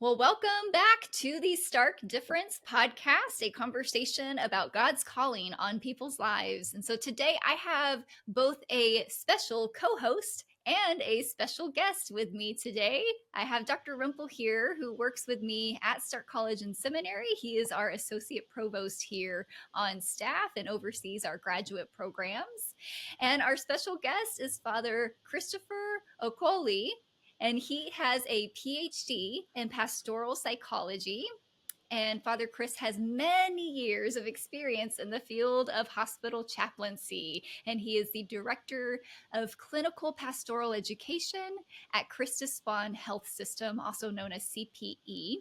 Well, welcome back to the Stark Difference podcast, a conversation about God's calling on people's lives. And so today I have both a special co-host and a special guest with me today. I have Dr. Rumpel here, who works with me at Stark College and Seminary. He is our associate provost here on staff and oversees our graduate programs. And our special guest is Father Christopher Okoli, and he has a PhD in pastoral psychology. And Father Chris has many years of experience in the field of hospital chaplaincy, and he is the director of clinical pastoral education at CHRISTUS Spohn Health System, also known as CPE.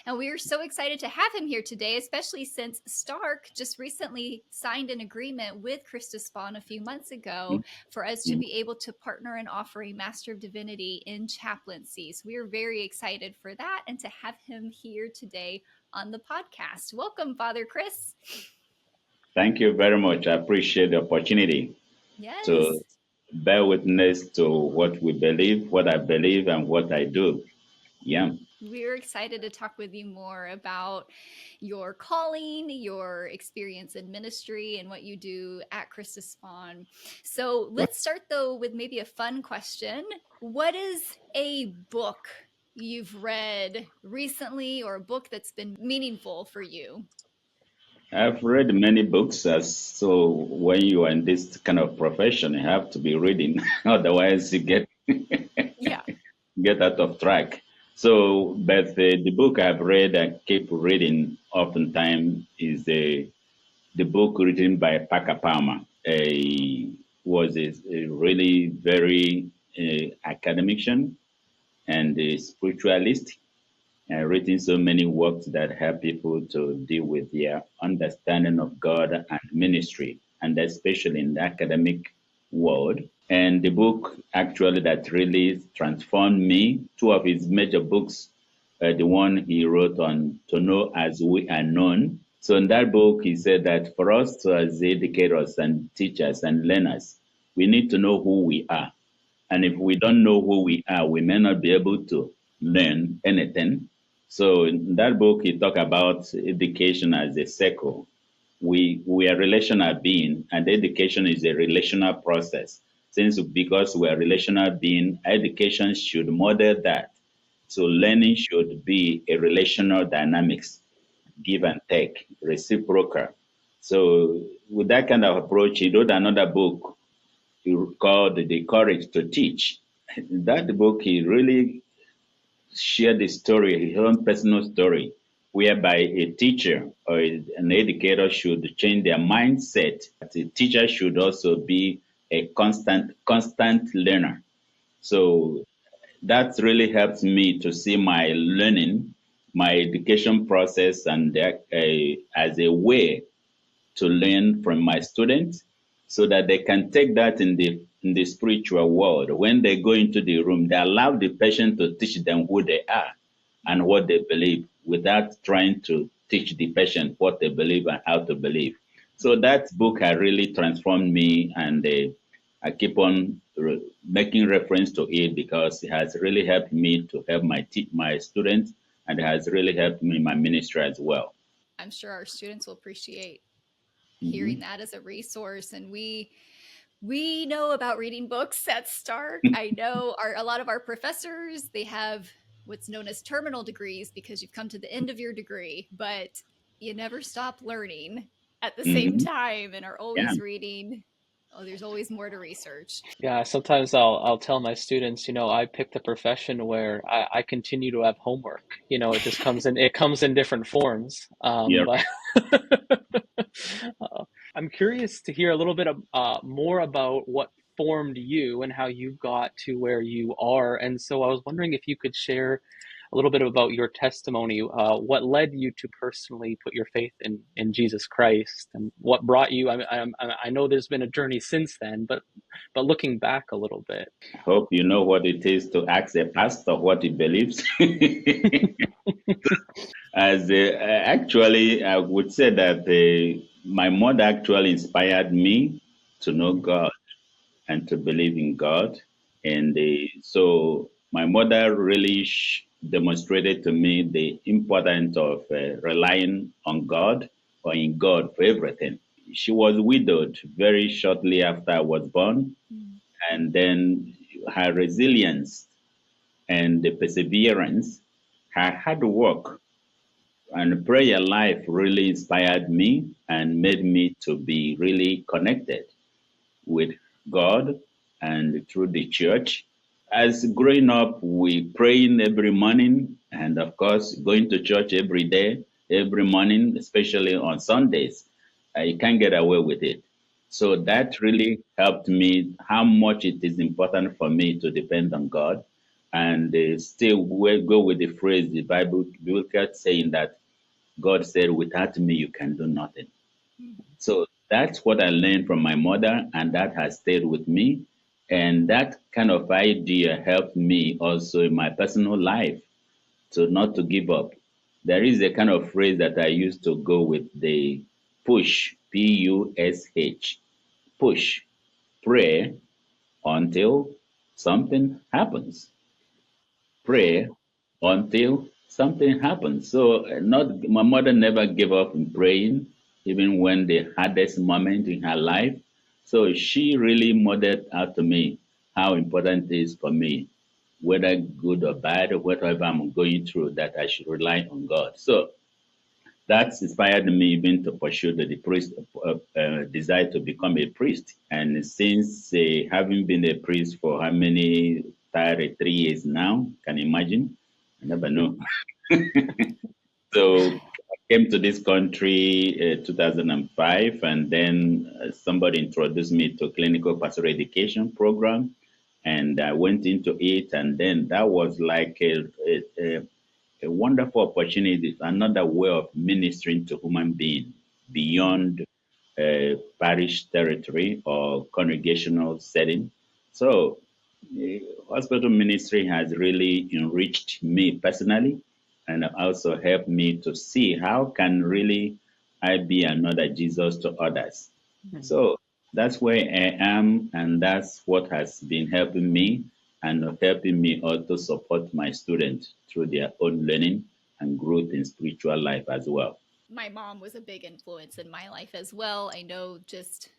And we are so excited to have him here today, especially since Stark just recently signed an agreement with CHRISTUS Spohn a few months ago for us to be able to partner and offer a master-of-divinity-in-chaplaincy. So we are very excited for that and to have him here today on the podcast. Welcome, Father Chris. Thank you very much. I appreciate the opportunity to bear witness to what we believe, what I believe, and what I do. Yeah. We're excited to talk with you more about your calling, your experience in ministry, and what you do at CHRISTUS Spohn. So let's start, though, with maybe a fun question. What is a book you've read recently or a book that's been meaningful for you? I've read many books, so when you are in this kind of profession, you have to be reading, otherwise you get out of track. So, but the book I've read and keep reading oftentimes is the book written by Parker Palmer. Was a really very academician and a spiritualist, and written so many works that help people to deal with their understanding of God and ministry, and especially in the academic world. And the book actually that really transformed me, two of his major books, the one he wrote on To Know as We Are Known. So in that book, he said that for us as educators and teachers and learners, we need to know who we are. And if we don't know who we are, we may not be able to learn anything. So in that book, he talked about education as a circle. We are relational being, and education is a relational process. Because we are relational being, education should model that. So learning should be a relational dynamics, give and take, reciprocal. So with that kind of approach, he wrote another book called The Courage to Teach. That book, he really shared the story, his own personal story, whereby a teacher or an educator should change their mindset. The teacher should also be a constant learner. So that really helps me to see my learning, my education process, and as a way to learn from my students, so that they can take that in the spiritual world. When they go into the room, they allow the patient to teach them who they are and what they believe, without trying to teach the patient what they believe and how to believe. So that book has really transformed me, and I keep on making reference to it because it has really helped me to help my students, and it has really helped me in my ministry as well. I'm sure our students will appreciate hearing that as a resource. And we know about reading books at Stark. I know a lot of our professors, they have what's known as terminal degrees because you've come to the end of your degree, but you never stop learning at the same time and are always reading. Oh, there's always more to research. Yeah, sometimes I'll tell my students, I picked a profession where I continue to have homework. It just comes in different forms. But I'm curious to hear a little bit more about what formed you and how you got to where you are. And so I was wondering if you could share a little bit about your testimony, what led you to personally put your faith in Jesus Christ, and what brought you. I know there's been a journey since then, but looking back a little bit. I hope you know what it is to ask a pastor what he believes. Actually, I would say that my mother actually inspired me to know God and to believe in God. And so my mother really demonstrated to me the importance of relying on God or in God for everything. She was widowed very shortly after I was born, and then her resilience and the perseverance, her hard work and prayer life really inspired me and made me to be really connected with God and through the church. As growing up, we praying every morning, and of course, going to church every day, every morning, especially on Sundays. You can't get away with it. So that really helped me how much it is important for me to depend on God and still go with the phrase the Bible kept saying that God said, without me, you can do nothing. So that's what I learned from my mother, and that has stayed with me. And that kind of idea helped me also in my personal life to not to give up. There is a kind of phrase that I used to go with the push, Push, push, pray until something happens. Pray until something happens. So not my mother never gave up in praying, even when the hardest moment in her life. So she really modeled out to me how important it is for me, whether good or bad, or whatever I'm going through, that I should rely on God. So that's inspired me even to pursue the priest desire to become a priest. And since having been a priest for how many 3 years now, can you imagine? I never know. So I came to this country 2005, and then somebody introduced me to clinical pastoral education program, and I went into it, and then that was like a wonderful opportunity, another way of ministering to human beings beyond parish territory or congregational setting. So, hospital ministry has really enriched me personally, and also helped me to see how can really I be another Jesus to others. So that's where I am, and that's what has been helping me and helping me also support my students through their own learning and growth in spiritual life as well. My mom was a big influence in my life as well. I know just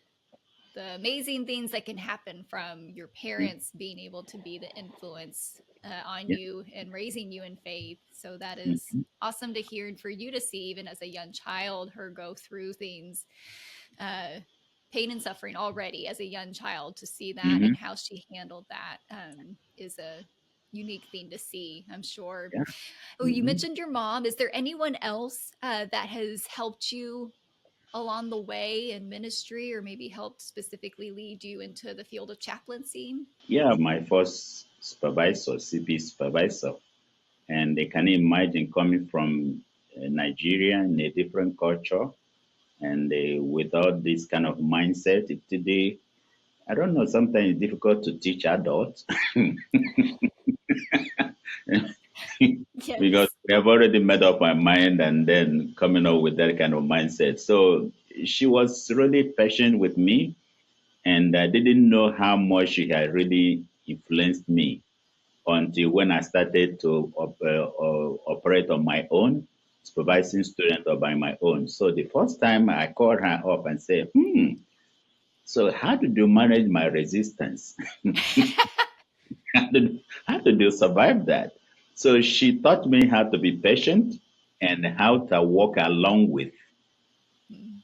the amazing things that can happen from your parents being able to be the influence on Yeah. you and raising you in faith. So that is Mhm. awesome to hear, and for you to see, even as a young child, her go through things, uh, pain and suffering already as a young child. To see that Mhm. and how she handled that is a unique thing to see, I'm sure. Yeah. Oh, you Mhm. mentioned your mom. Is there anyone else that has helped you along the way in ministry, or maybe helped specifically lead you into the field of chaplaincy? Yeah, my first supervisor, CPE supervisor, and they can imagine coming from Nigeria in a different culture, and without this kind of mindset today, I don't know, sometimes it's difficult to teach adults because Yes. we have already made up our mind and then coming up with that kind of mindset. So she was really patient with me, and I didn't know how much she had really influenced me until when I started to operate on my own, supervising students by my own. So the first time I called her up and said, so how did you manage my resistance? How did you survive that? So she taught me how to be patient and how to walk along with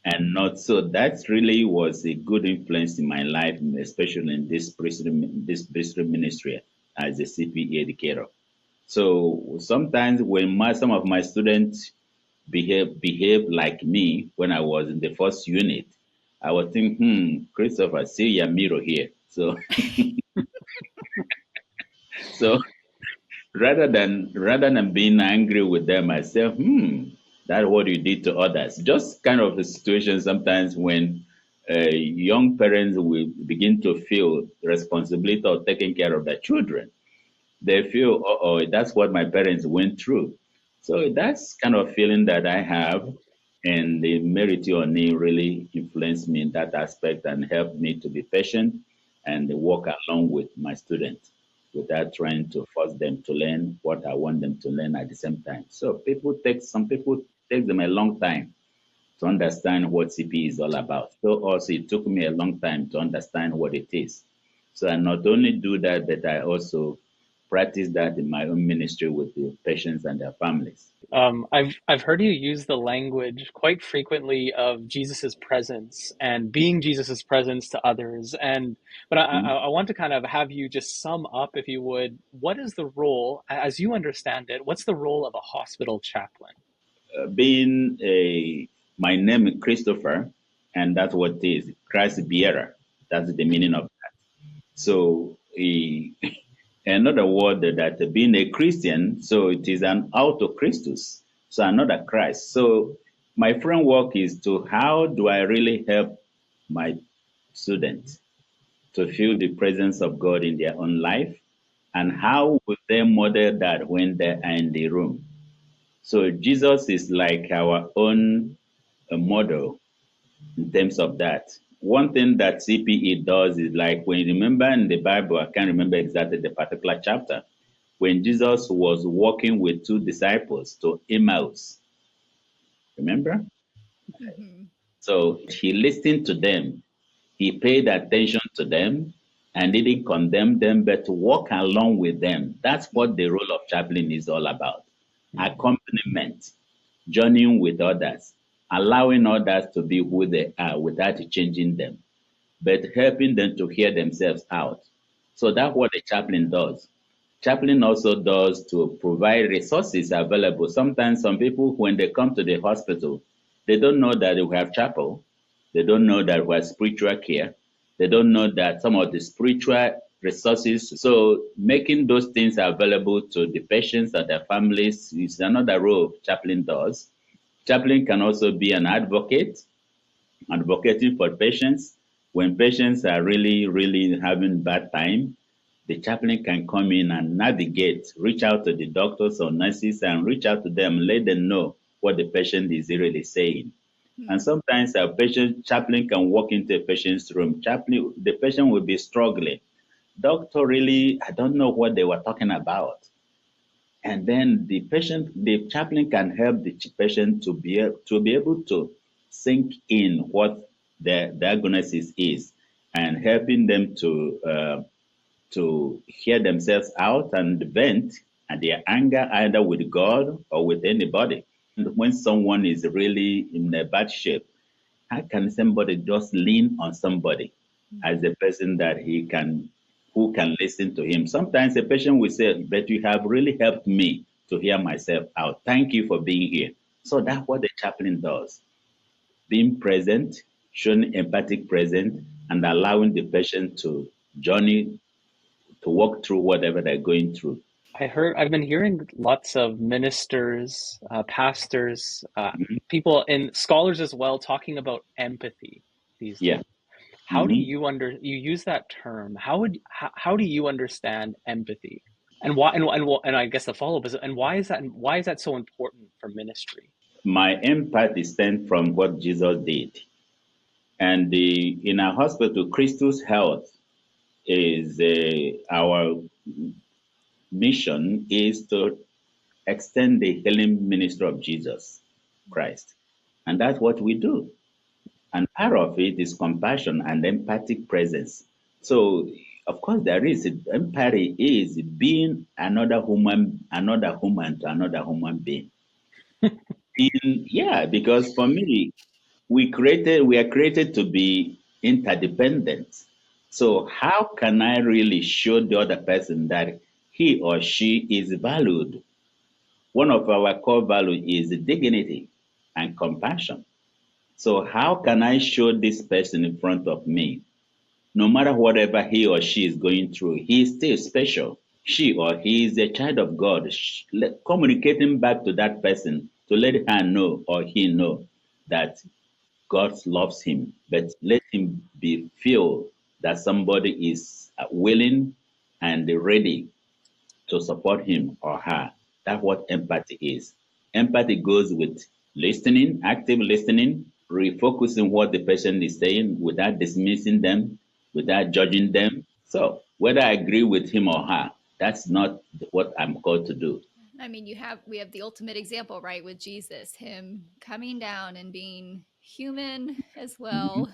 and not. So that really was a good influence in my life, especially in this priesthood ministry as a CPE educator. So sometimes when some of my students behave like me when I was in the first unit, I was thinking, Christopher, see your mirror here. So rather than being angry with them, I say, that's what you did to others. Just kind of a situation sometimes when young parents will begin to feel the responsibility of taking care of their children. They feel, oh, that's what my parents went through. So that's kind of feeling that I have, and the Merity Oni really influenced me in that aspect and helped me to be patient and walk along with my students. without trying to force them to learn what I want them to learn at the same time. So some people take them a long time to understand what CPE is all about. So also it took me a long time to understand what it is. So I not only do that, but I also practice that in my own ministry with the patients and their families. I've heard you use the language quite frequently of Jesus's presence and being Jesus's presence to others. But I want to kind of have you just sum up, if you would, what is the role, as you understand it, what's the role of a hospital chaplain? My name is Christopher, and that's what it is, Christ bearer. That's the meaning of that. So another word that being a Christian, so it is an auto Christus, so another Christ. So my framework is to how do I really help my students to feel the presence of God in their own life, and how would they model that when they are in the room? So Jesus is like our own model in terms of that. One thing that CPE does is, like, when you remember in the Bible, I can't remember exactly the particular chapter, when Jesus was walking with two disciples to Emmaus, remember? Mm-hmm. So he listened to them, he paid attention to them, and didn't condemn them, but to walk along with them. That's what the role of chaplain is all about. Accompaniment, journeying with others, allowing others to be who they are without changing them, but helping them to hear themselves out. So that's what the chaplain does. Chaplain also does to provide resources available. Sometimes some people, when they come to the hospital, they don't know that we have chapel. They don't know that we have spiritual care. They don't know that some of the spiritual resources. So making those things available to the patients and their families is another role chaplain does. Chaplain can also be an advocate, advocating for patients. When patients are really, really having bad time, the chaplain can come in and navigate, reach out to the doctors or nurses and reach out to them, let them know what the patient is really saying. And sometimes a patient chaplain can walk into a patient's room. The patient will be struggling. Doctor, really, I don't know what they were talking about. And then the chaplain can help the patient to be able to sink in what the diagnosis is, and helping them to hear themselves out and vent and their anger either with God or with anybody. And when someone is really in a bad shape, how can somebody just lean on somebody as the person that who can listen to him? Sometimes a patient will say, but you have really helped me to hear myself out. Thank you for being here. So that's what the chaplain does. Being present, showing empathic presence, and allowing the patient to journey, to walk through whatever they're going through. I've been hearing lots of ministers, pastors, people and scholars as well talking about empathy these Yeah. days. How do you use that term? How do you understand empathy? And why and I guess the follow-up is, and why is that so important for ministry? My empathy stems from what Jesus did. And in our hospital, CHRISTUS Health is our mission is to extend the healing ministry of Jesus Christ. And that's what we do. And part of it is compassion and empathic presence. So, of course, there is empathy is being another human to another human being. Yeah, because for me, we are created to be interdependent. So how can I really show the other person that he or she is valued? One of our core values is dignity and compassion. So how can I show this person in front of me, no matter whatever he or she is going through, he is still special. She or he is a child of God. Communicating back to that person to let her know or he know that God loves him, but let him feel that somebody is willing and ready to support him or her. That's what empathy is. Empathy goes with listening, active listening, refocusing what the person is saying without dismissing them, without judging them. So whether I agree with him or her, That's not what I'm called to do. I mean, we have the ultimate example, right, with Jesus, him coming down and being human as Mm-hmm. well,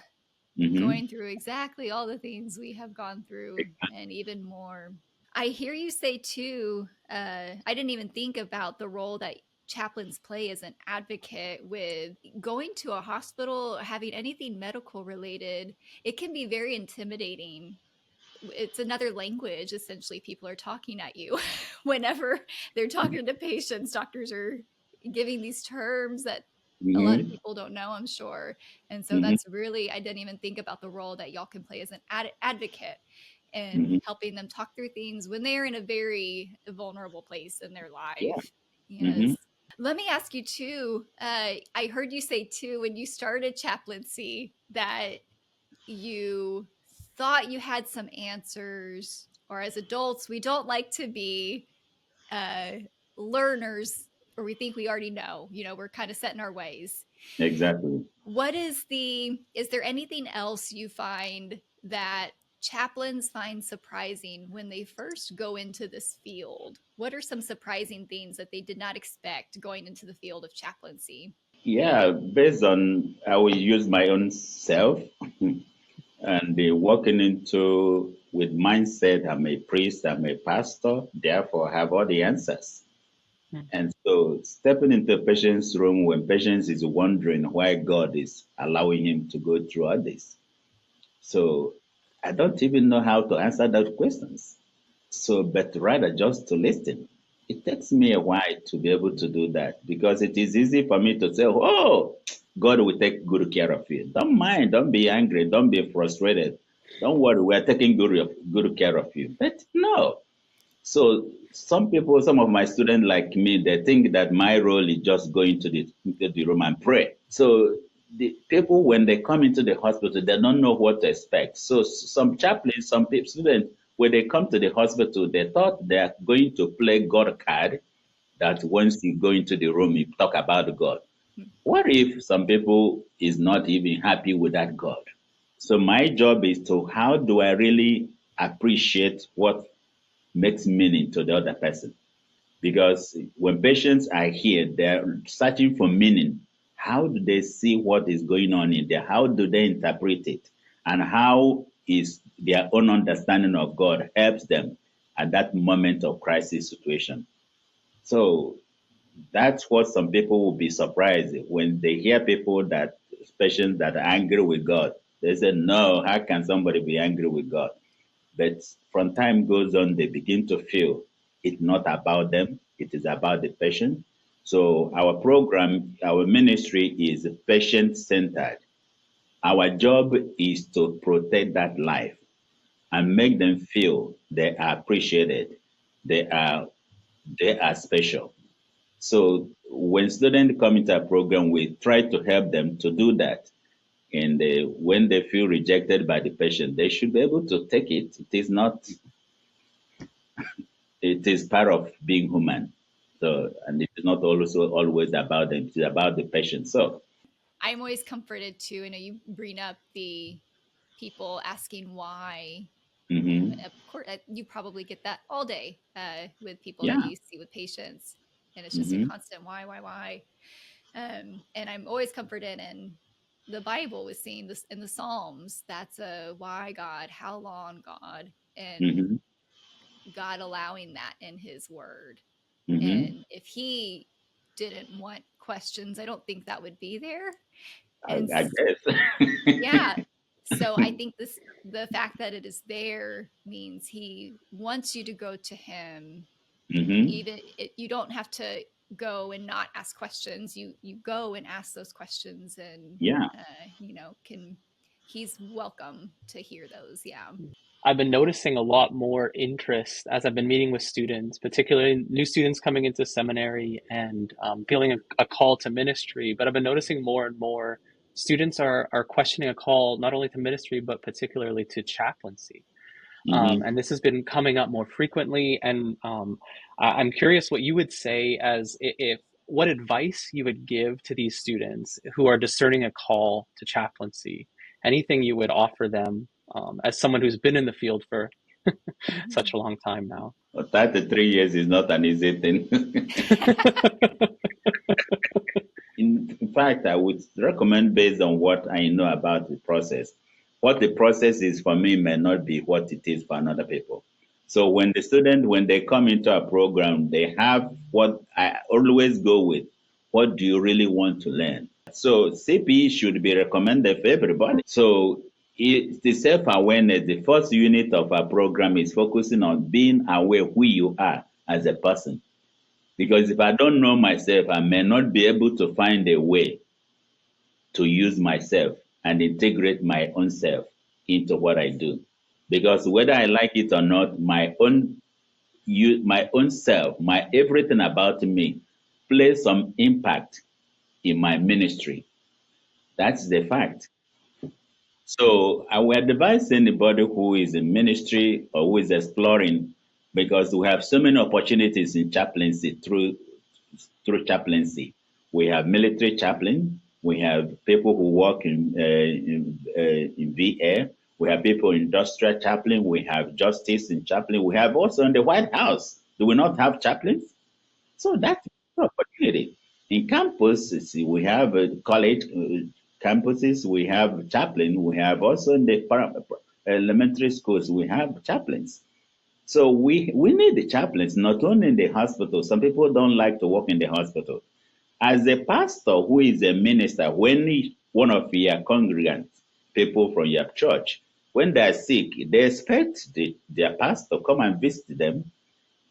Mm-hmm. going through exactly all the things we have gone through and even more. I hear you say too, I didn't even think about the role that chaplains play as an advocate with going to a hospital, having anything medical related. It can be very intimidating. It's another language. Essentially, people are talking at you whenever they're talking to patients. Doctors are giving these terms that a lot of Mm-hmm. people don't know, I'm sure. And so Mm-hmm. that's really, I didn't even think about the role that y'all can play as an advocate and Mm-hmm. helping them talk through things when they're in a very vulnerable place in their Yeah. life. Mm-hmm. Yes. Let me ask you too. I heard you say too when you started chaplaincy that you thought you had some answers, or as adults, we don't like to be uh, learners, or we think we already know. We're kind of set in our ways. Exactly. Is there anything else you find that chaplains find surprising when they first go into this field? What are some surprising things that they did not expect going into the field of chaplaincy? Yeah, based on I will use my own self and walking into with mindset, I'm a priest, I'm a pastor, therefore I have all the answers. Mm. And so stepping into a patient's room when patient is wondering why God is allowing him to go through all this. So I don't even know how to answer those questions. So, but rather just to listen. It takes me a while to be able to do that because it is easy for me to say, oh, God will take good care of you. Don't mind, don't be angry, don't be frustrated. Don't worry, we are taking good care of you. But no. So some people, some of my students like me, they think that my role is just go into the room and pray. So the people, when they come into the hospital, they don't know what to expect. So some chaplains, some people, students, when they come to the hospital, they thought they are going to play God card, that once you go into the room, you talk about God. What if some people is not even happy with that God? So my job is to, how do I really appreciate what makes meaning to the other person? Because when patients are here, they're searching for meaning. How do they see what is going on in there? How do they interpret it? And how is their own understanding of God helps them at that moment of crisis situation? So that's what some people will be surprised when they hear people that patients that are angry with God. They say, no, how can somebody be angry with God? But from time goes on, they begin to feel it's not about them, it is about the patient. So our program, our ministry is patient centered. Our job is to protect that life and make them feel they are appreciated, they are they are special. So when students come into our program, we try to help them to do that. And when they feel rejected by the patient, they should be able to take it. It is part of being human. So, and it is not also always about them, it is about the patient. So, I'm always comforted too. I know you bring up the people asking why. mhm, Of course, you probably get that all day with people that yeah, you see with patients, and it's just a hmm, constant why. And I'm always comforted in the Bible with seeing this in the Psalms. That's a why God, how long God, and hmm, God allowing that in His Word. hmm, And if He didn't want questions, I don't think that would be there. And I guess. yeah. So I think the fact that it is there means he wants you to go to him. Hmm. Even you don't have to go and not ask questions. You go and ask those questions, and Yeah. can he's welcome to hear those. Yeah. I've been noticing a lot more interest as I've been meeting with students, particularly new students coming into seminary and feeling a call to ministry. But I've been noticing more and more students are questioning a call not only to ministry, but particularly to chaplaincy. Hmm. And this has been coming up more frequently. And I'm curious what you would say as if what advice you would give to these students who are discerning a call to chaplaincy. Anything you would offer them as someone who's been in the field for such a long time now. 33 years is not an easy thing. In fact, I would recommend based on what I know about the process. What the process is for me may not be what it is for another people. So when the student, when they come into a program, they have what I always go with. What do you really want to learn? So CPE should be recommended for everybody. So it's the self-awareness. The first unit of our program is focusing on being aware who you are as a person. Because if I don't know myself, I may not be able to find a way to use myself and integrate my own self into what I do. Because whether I like it or not, my own self, my everything about me plays some impact in my ministry. That's the fact. So I would advise anybody who is in ministry or who is exploring, because we have so many opportunities in chaplaincy through chaplaincy. We have military chaplain. We have people who work in VA. We have people in industrial chaplain. We have justice in chaplain. We have also in the White House. Do we not have chaplains? So that's an opportunity. In campus, we have college campuses. We have chaplain. We have also in the elementary schools. We have chaplains. So we need the chaplains, not only in the hospital. Some people don't like to work in the hospital. As a pastor who is a minister, when one of your congregants, people from your church, when they're sick, they expect their pastor come and visit them.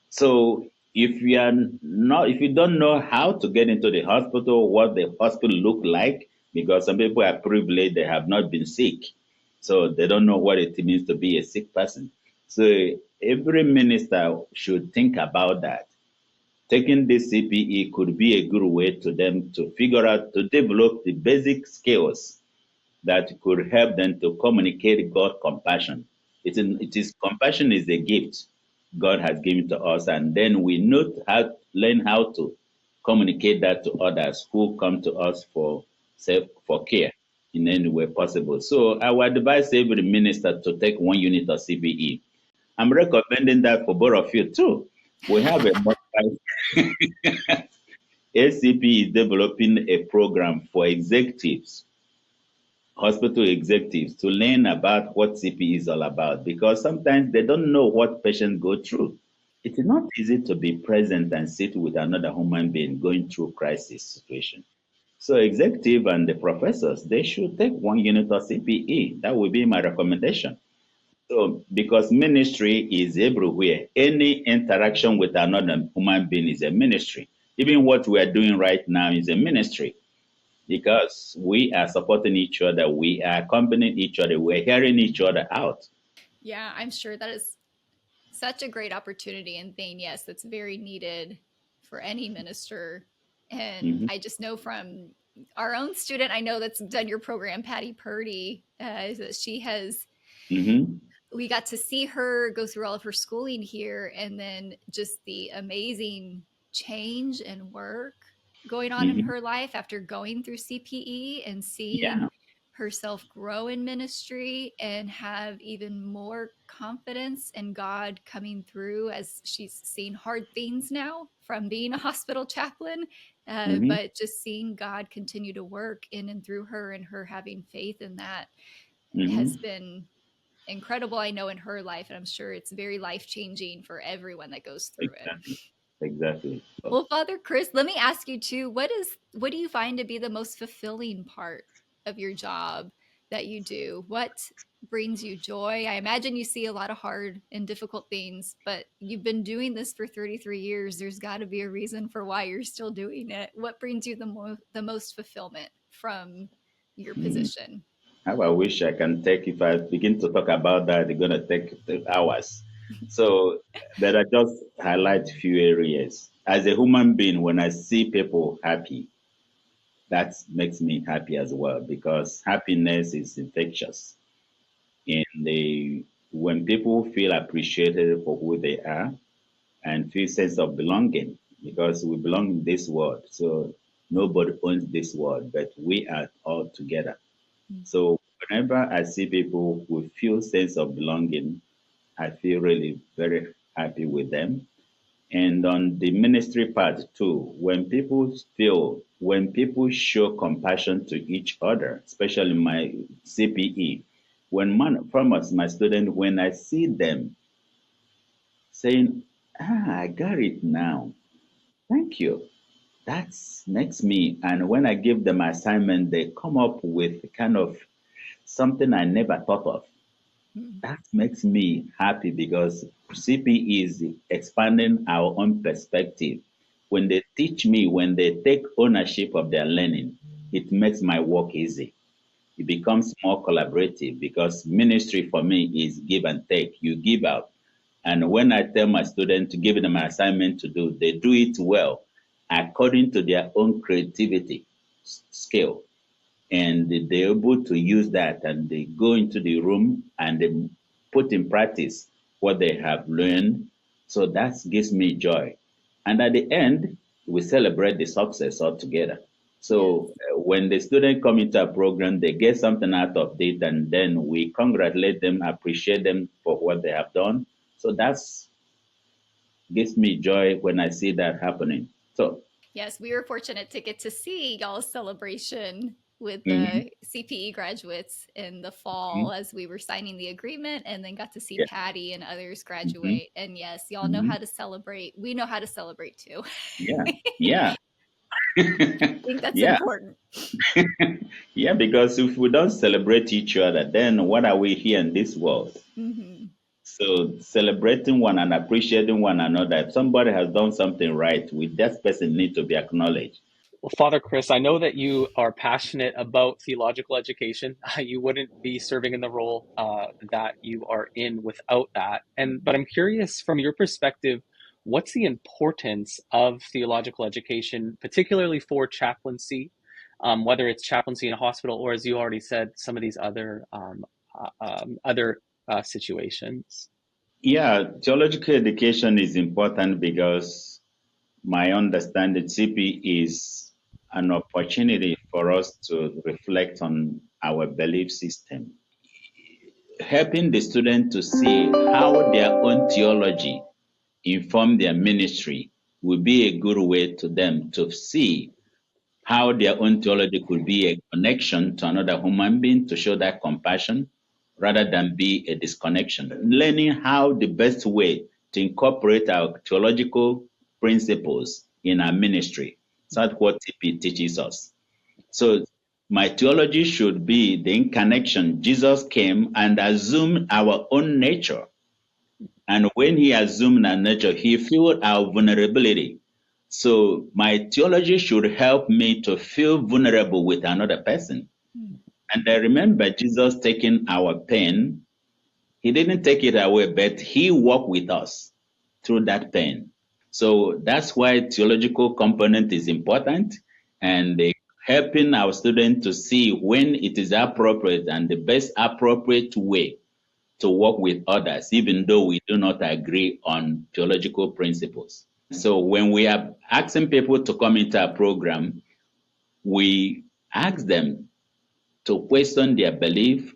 So if you don't know how to get into the hospital, what the hospital look like, because some people are privileged, they have not been sick. So they don't know what it means to be a sick person. So every minister should think about that. Taking this CPE could be a good way to them to figure out, to develop the basic skills that could help them to communicate God's compassion. Compassion is a gift God has given to us, and then we learn how to communicate that to others who come to us for care in any way possible. So I would advise every minister to take 1 unit of CPE. I'm recommending that for both of you too. We have a ACP is developing a program for executives, hospital executives, to learn about what CPE is all about, because sometimes they don't know what patients go through. It is not easy to be present and sit with another human being going through crisis situation. So executive and the professors, they should take 1 unit of CPE. That would be my recommendation. So because ministry is everywhere, any interaction with another human being is a ministry. Even what we are doing right now is a ministry, because we are supporting each other, we are accompanying each other, we're hearing each other out. Yeah, I'm sure that is such a great opportunity and thing. Yes, that's very needed for any minister. And Mhm, I just know from our own student, I know that's done your program, Patty Purdy, that she has. mhm, We got to see her go through all of her schooling here, and then just the amazing change and work going on in mhm. her life after going through CPE and seeing Yeah. herself grow in ministry and have even more confidence in God coming through as she's seen hard things now from being a hospital chaplain, Mhm, but just seeing God continue to work in and through her, and her having faith in that has mhm. been incredible, I know, in her life. And I'm sure it's very life changing for everyone that goes through it. Exactly. Exactly. So, Well, Father Chris, let me ask you too, what do you find to be the most fulfilling part of your job that you do? What brings you joy? I imagine you see a lot of hard and difficult things, but you've been doing this for 33 years. There's got to be a reason for why you're still doing it. What brings you the most fulfillment from your mm, position? how I wish I can take, if I begin to talk about that, it's going to take hours. So, but I just highlight few areas. As a human being, when I see people happy, that makes me happy as well, because happiness is infectious. And when people feel appreciated for who they are and feel sense of belonging, because we belong in this world. So nobody owns this world, but we are all together. So whenever I see people who feel sense of belonging, I feel really very happy with them. And on the ministry part too, when people show compassion to each other, especially my CPE, from us, my student, when I see them saying, I got it now. Thank you. That makes me, and when I give them assignment, they come up with kind of something I never thought of. That makes me happy because CPE is expanding our own perspective. When they teach me, when they take ownership of their learning, it makes my work easy. It becomes more collaborative because ministry for me is give and take. You give out. And when I tell my students to give them an assignment to do, they do it well according to their own creativity skill, and they're able to use that, and they go into the room and they put in practice what they have learned. So that gives me joy. And at the end, we celebrate the success all together. So when the students come into a program, they get something out of it, and then we congratulate them, appreciate them for what they have done. So that's gives me joy when I see that happening. So Yes, we were fortunate to get to see y'all's celebration with mhm, the CPE graduates in the fall mhm, as we were signing the agreement, and then got to see yeah, Patty and others mhm, graduate. And yes, y'all know mhm, how to celebrate. We know how to celebrate too. yeah, yeah. I think that's Yeah, important. yeah, because if we don't celebrate each other, then what are we here in this world? Hmm. So celebrating one and appreciating one another. If somebody has done something right, with that person need to be acknowledged. Well, Father Chris, I know that you are passionate about theological education. You wouldn't be serving in the role that you are in without that. But I'm curious, from your perspective, what's the importance of theological education, particularly for chaplaincy, whether it's chaplaincy in a hospital or, as you already said, some of these other situations? Yeah, theological education is important because my understanding CP is an opportunity for us to reflect on our belief system, helping the student to see how their own theology inform their ministry will be a good way to them to see how their own theology could be a connection to another human being to show that compassion rather than be a disconnection. Learning how the best way to incorporate our theological principles in our ministry. So that's what TP teaches us. So my theology should be the incarnation. Jesus came and assumed our own nature. And when he assumed our nature, he filled our vulnerability. So my theology should help me to feel vulnerable with another person. And I remember Jesus taking our pain. He didn't take it away, but he walked with us through that pain. So that's why theological component is important, and helping our students to see when it is appropriate and the best appropriate way to work with others, even though we do not agree on theological principles. So when we are asking people to come into our program, we ask them to question their belief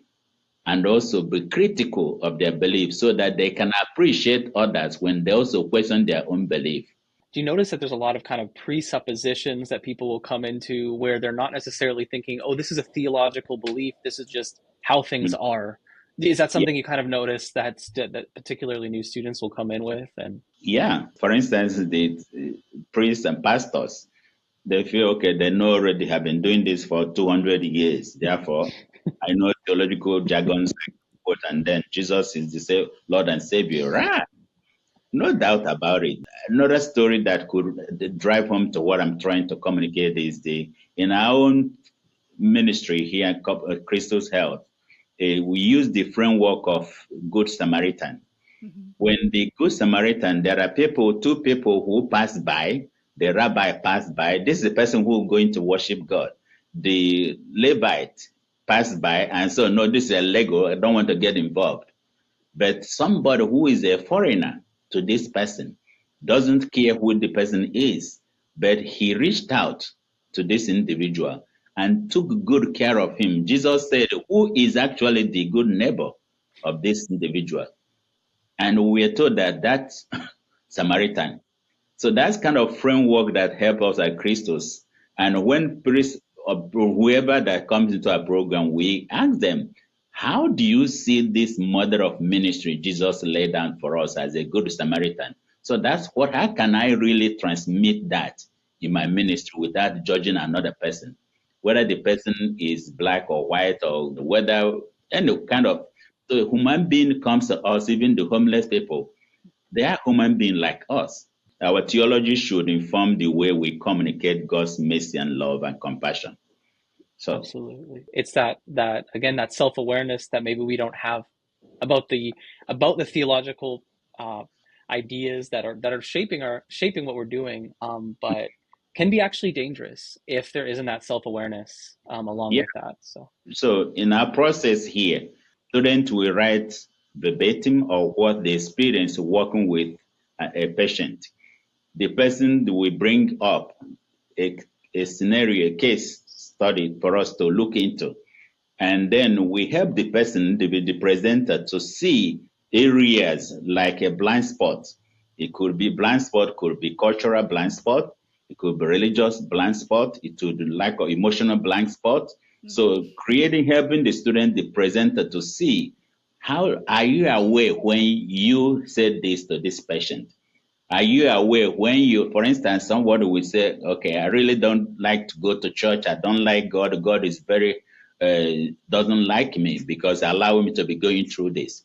and also be critical of their belief so that they can appreciate others when they also question their own belief. Do you notice that there's a lot of kind of presuppositions that people will come into where they're not necessarily thinking, oh, this is a theological belief, this is just how things Mm. are? Is that Yeah, something you kind of notice that particularly new students will come in with? And yeah. For instance, the priests and pastors, they feel, okay, they know already have been doing this for 200 years. Therefore, I know theological jargons, and then Jesus is the Lord and Savior. Right? No doubt about it. Another story that could drive home to what I'm trying to communicate is in our own ministry here at CHRISTUS Health, we use the framework of Good Samaritan. Mhm. When the Good Samaritan, there are two people who pass by, the rabbi passed by. This is the person who is going to worship God. The Levite passed by, and so, no, this is a Lego, I don't want to get involved. But somebody who is a foreigner to this person doesn't care who the person is, but he reached out to this individual and took good care of him. Jesus said, who is actually the good neighbor of this individual? And we are told that that's Samaritan. So that's kind of framework that helps us at Christus. And when priests or whoever that comes into our program, we ask them, how do you see this model of ministry Jesus laid down for us as a good Samaritan? So that's what, how can I really transmit that in my ministry without judging another person, whether the person is black or white or whether any kind of, the human being comes to us, even the homeless people, they are human beings like us. Our theology should inform the way we communicate God's mercy and love and compassion. So, Absolutely. It's that again, that self-awareness that maybe we don't have about the theological uh, ideas that are shaping what we're doing, but can be actually dangerous if there isn't that self-awareness along yeah. with that. So, in our process here, students will write verbatim of what they experience working with a patient. The person will bring up a, a scenario, a case study for us to look into. And then we help the person, the presenter, to see areas like a blind spot. It could be blind spot, could be cultural blind spot, it could be religious blind spot, it could be lack of emotional blind spot. So creating, helping the student, the presenter, to see, how are you aware when you said this to this patient? Are you aware when you, for instance, somebody will say, okay, I really don't like to go to church. I don't like God. God is very, doesn't like me because allow me to be going through this.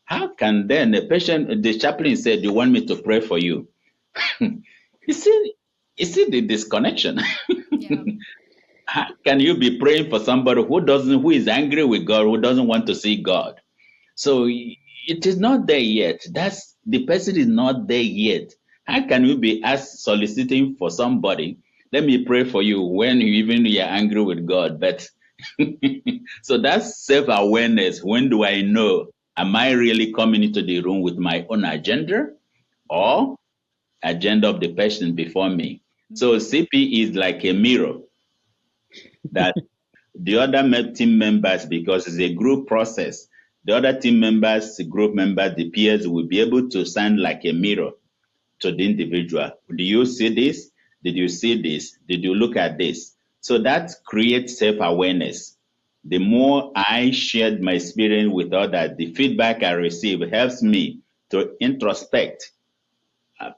How can then the chaplain said, you want me to pray for you? you see, you see the disconnection. Yeah. How can you be praying for somebody who is angry with God, who doesn't want to see God? So it is not there yet. That's the person is not there yet. How can you be asked soliciting for somebody? Let me pray for you when you're angry with God. But so that's self-awareness. When do I know? Am I really coming into the room with my own agenda or agenda of the person before me? So CP is like a mirror that the other team members, because it's a group process, the other team members, the group members, the peers will be able to stand like a mirror to the individual. Do you see this? Did you see this? Did you look at this? So that creates self-awareness. The more I shared my experience with others, the feedback I receive helps me to introspect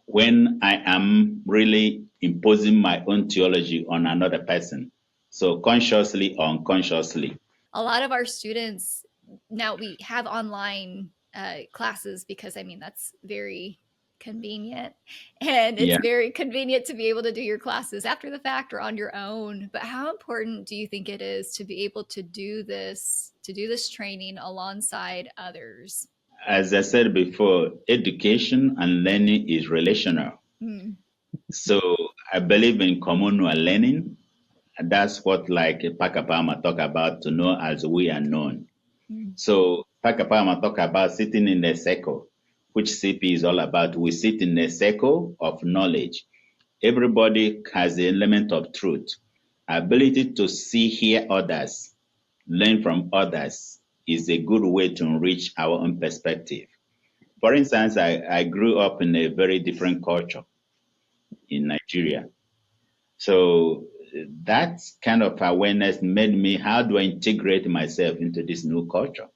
when I am really imposing my own theology on another person. So consciously or unconsciously. A lot of our students now, we have online classes because I mean that's very convenient, and it's Yeah. very convenient to be able to do your classes after the fact or on your own. But how important do you think it is to be able to do this training alongside others? As I said before, education and learning is relational. Mm. So I believe in communal learning. And that's what like Pakapama talk about, to know as we are known. Mm. So Pakapama talk about sitting in a circle, which CP is all about. We sit in a circle of knowledge. Everybody has the element of truth. Ability to see, hear others, learn from others is a good way to enrich our own perspective. For instance, I grew up in a very different culture in Nigeria. So that kind of awareness made me, how do I integrate myself into this new culture?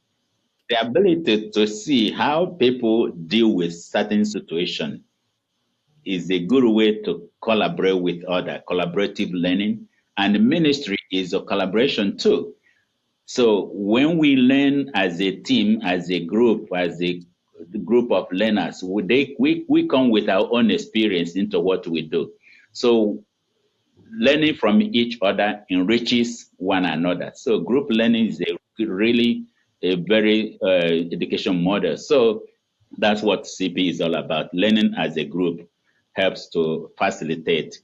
The ability to see how people deal with certain situations is a good way to collaborate with others, collaborative learning. And ministry is a collaboration too. So when we learn as a team, as a group of learners, we come with our own experience into what we do. So learning from each other enriches one another. So group learning is really a very education model. So that's what CP is all about. Learning as a group helps to facilitate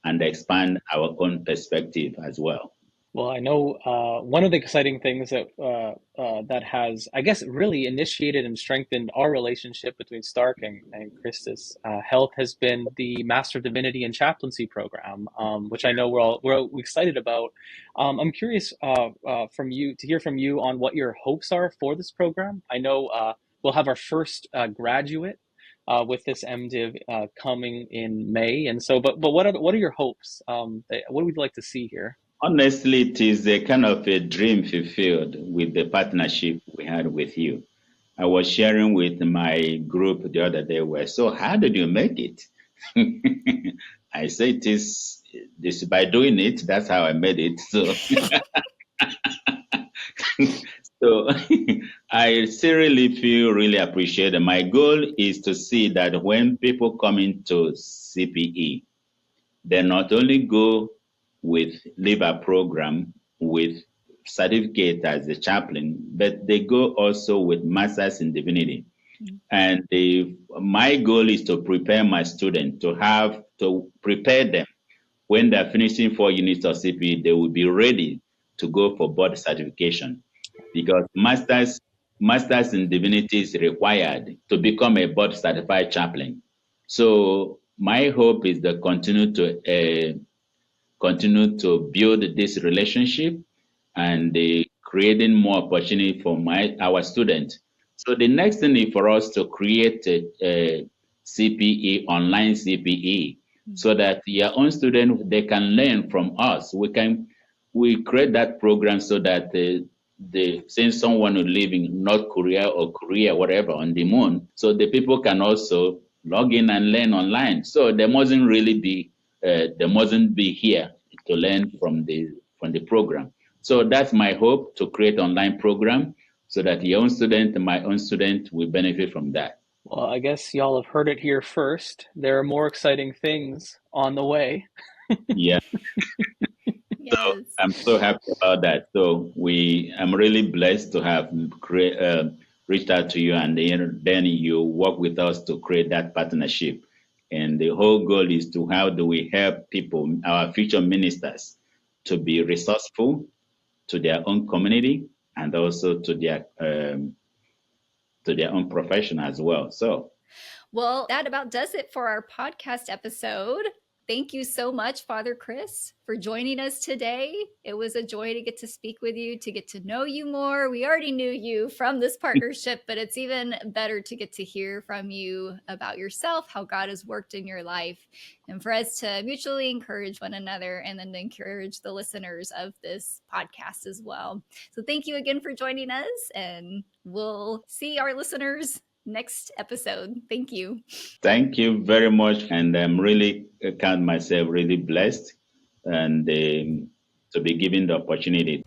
and expand our own perspective as well. Well, I know one of the exciting things that has, I guess, really initiated and strengthened our relationship between Stark and Christus Health has been the master-of-divinity-in-chaplaincy program, which I know we're excited about. I'm curious from you to hear from you on what your hopes are for this program. I know we'll have our first graduate with this MDiv coming in May. And so, but what are your hopes? What would you like to see here? Honestly, it is a kind of a dream fulfilled with the partnership we had with you. I was sharing with my group the other day, so how did you make it? I say it is this by doing it, that's how I made it. So so I seriously feel really appreciated. My goal is to see that when people come into CPE, they not only go with liver program with certificate as a chaplain, but they go also with masters in divinity. And my goal is to prepare my students to prepare them when they're finishing 4 units of CPE, they will be ready to go for board certification, because masters in divinity is required to become a board certified chaplain. So my hope is to continue to build this relationship and creating more opportunity for our students. So the next thing is for us to create a CPE, online CPE, so that your own students, they can learn from us. We create that program so that since someone who live in North Korea or Korea, whatever, on the moon, so the people can also log in and learn online. So they mustn't be here to learn from the program. So that's my hope, to create online program so that your own student and my own student will benefit from that. Well, I guess y'all have heard it here first. There are more exciting things on the way. Yeah. Yes. So I'm so happy about that. So I'm really blessed to have reached out to you, and then you work with us to create that partnership. And the whole goal is to how do we help people, our future ministers, to be resourceful to their own community and also to their own profession as well. So, well, that about does it for our podcast episode. Thank you so much, Father Chris, for joining us today. It was a joy to get to speak with you, to get to know you more. We already knew you from this partnership, but it's even better to get to hear from you about yourself, how God has worked in your life, and for us to mutually encourage one another and then encourage the listeners of this podcast as well. So thank you again for joining us, and we'll see our listeners next episode. Thank you. Thank you very much. And I'm really count myself really blessed and to be given the opportunity.